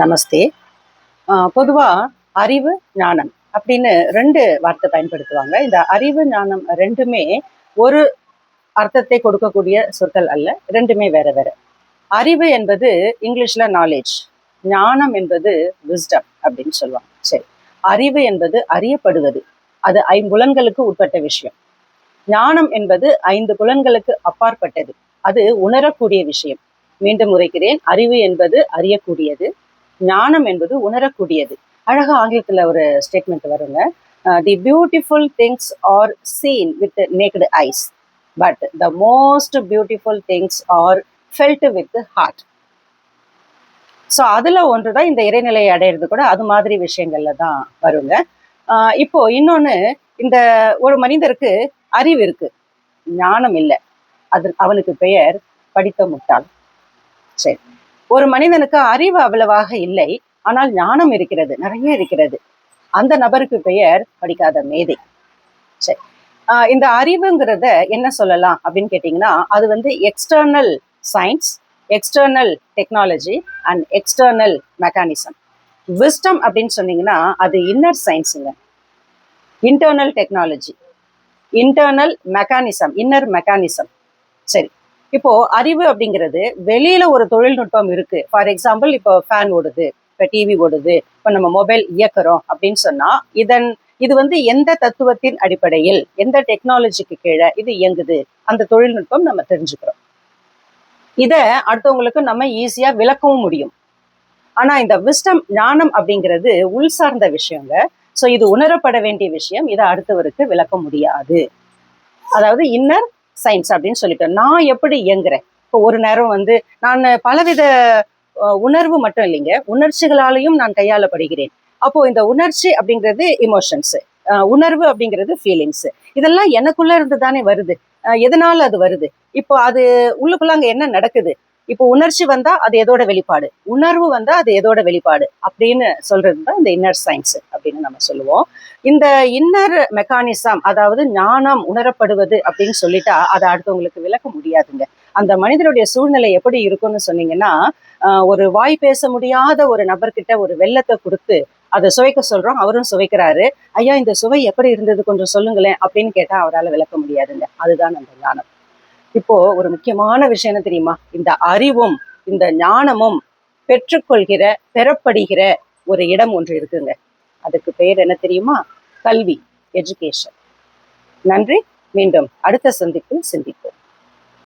நமஸ்தே. பொதுவா அறிவு, ஞானம் அப்படின்னு 2 வார்த்தை பயன்படுத்துவாங்க. இந்த அறிவு, ஞானம் 2மே ஒரு அர்த்தத்தை கொடுக்கக்கூடிய சொற்கள் அல்ல. 2மே வேற வேற. அறிவு என்பது இங்கிலீஷ்ல நாலேஜ், ஞானம் என்பது விஸ்டம் அப்படின்னு சொல்லுவாங்க. சரி, அறிவு என்பது அறியப்படுவது, அது 5 புலன்களுக்கு உட்பட்ட விஷயம். ஞானம் என்பது 5 புலன்களுக்கு அப்பாற்பட்டது, அது உணரக்கூடிய விஷயம். மீண்டும் உரைக்கிறேன், அறிவு என்பது அறியக்கூடியது, ஞானம் என்பது உணரக்கூடியது. அழகா ஆங்கிலத்துல ஒரு ஸ்டேட்மெண்ட் வருங்க. The beautiful things are seen with naked eyes, but the most beautiful things are felt with heart. So அதுல ஒன்றுதான் இந்த இறைநிலையை அடையிறது கூட அது மாதிரி விஷயங்கள்ல தான் வருங்க. இப்போ இன்னொன்னு, இந்த ஒரு மனிதருக்கு அறிவு இருக்கு, ஞானம் இல்லை, அது அவனுக்கு பெயர் படித்த முட்டாள். சரி, ஒரு மனிதனுக்கு அறிவு அவ்வளவாக இல்லை, ஆனால் ஞானம் இருக்கிறது, நிறைய இருக்கிறது, அந்த நபருக்கு பெயர் படிக்காத மேதை. சரி, இந்த அறிவுங்கிறத என்ன சொல்லலாம் அப்படின்னு கேட்டிங்கன்னா, அது வந்து external science, external technology and external mechanism. Wisdom அப்படின்னு சொன்னீங்கன்னா அது இன்னர் சயின்ஸுங்க, internal technology, internal mechanism, inner mechanism. சரி, இப்போ அறிவு அப்படிங்கிறது வெளியில ஒரு தொழில்நுட்பம் இருக்கு. ஃபார் எக்ஸாம்பிள், இப்போ ஃபேன் ஓடுது, இப்போ டிவி ஓடுது, இப்போ நம்ம மொபைல் இயக்குறோம் அப்படின்னு சொன்னா இது வந்து எந்த தத்துவத்தின் அடிப்படையில், எந்த டெக்னாலஜிக்கு கீழே இது இயங்குது, அந்த தொழில்நுட்பம் நம்ம தெரிஞ்சுக்கிறோம். இத அடுத்தவங்களுக்கு நம்ம ஈஸியா விளக்கவும் முடியும். ஆனா இந்த விஸ்டம், ஞானம் அப்படிங்கிறது உள் சார்ந்த விஷயங்க. ஸோ இது உணரப்பட வேண்டிய விஷயம், இதை அடுத்தவருக்கு விளக்க முடியாது. அதாவது இன்னர் சயின்ஸ் அப்படின்னு சொல்லிட்டோம். நான் எப்படி இயங்குறேன், இப்போ ஒரு நேரம் வந்து நான் பலவித உணர்வு மட்டும் இல்லைங்க, உணர்ச்சிகளாலையும் நான் கையாளப்படுகிறேன். அப்போ இந்த உணர்ச்சி அப்படிங்கிறது இமோஷன்ஸ், உணர்வு அப்படிங்கிறது ஃபீலிங்ஸ், இதெல்லாம் எனக்குள்ள இருந்து தானே வருது. எதனால அது வருது, இப்போ அது உள்ளுக்குள்ள அங்க என்ன நடக்குது, இப்போ உணர்ச்சி வந்தா அது எதோட வெளிப்பாடு, உணர்வு வந்தா அது எதோட வெளிப்பாடு அப்படின்னு சொல்றது தான் இந்த இன்னர் சயின்ஸ் அப்படின்னு நம்ம சொல்லுவோம். இந்த இன்னர் மெக்கானிசம், அதாவது ஞானம், உணரப்படுவது அப்படின்னு சொல்லிட்டா அதை அடுத்தவங்களுக்கு விளக்க முடியாதுங்க. அந்த மனிதனுடைய சூழ்நிலை எப்படி இருக்கும்னு சொன்னீங்கன்னா, ஒரு வாய் பேச முடியாத ஒரு நபர்கிட்ட ஒரு வெள்ளத்தை கொடுத்து அதை சுவைக்க சொல்றோம், அவரும் சுவைக்கிறாரு. ஐயா, இந்த சுவை எப்படி இருந்தது, கொஞ்சம் சொல்லுங்களேன் அப்படின்னு கேட்டா அவரால் விளக்க முடியாதுங்க. அதுதான் அந்த ஞானம். இப்போ ஒரு முக்கியமான விஷயம் என்ன தெரியுமா, இந்த அறிவும் இந்த ஞானமும் பெற்றுக்கொள்கிற, பெறப்படுகிற ஒரு இடம் ஒன்று இருக்குங்க. அதுக்கு பெயர் என்ன தெரியுமா? கல்வி, எஜுகேஷன். நன்றி. மீண்டும் அடுத்த சந்திப்பில் சிந்திப்போம்.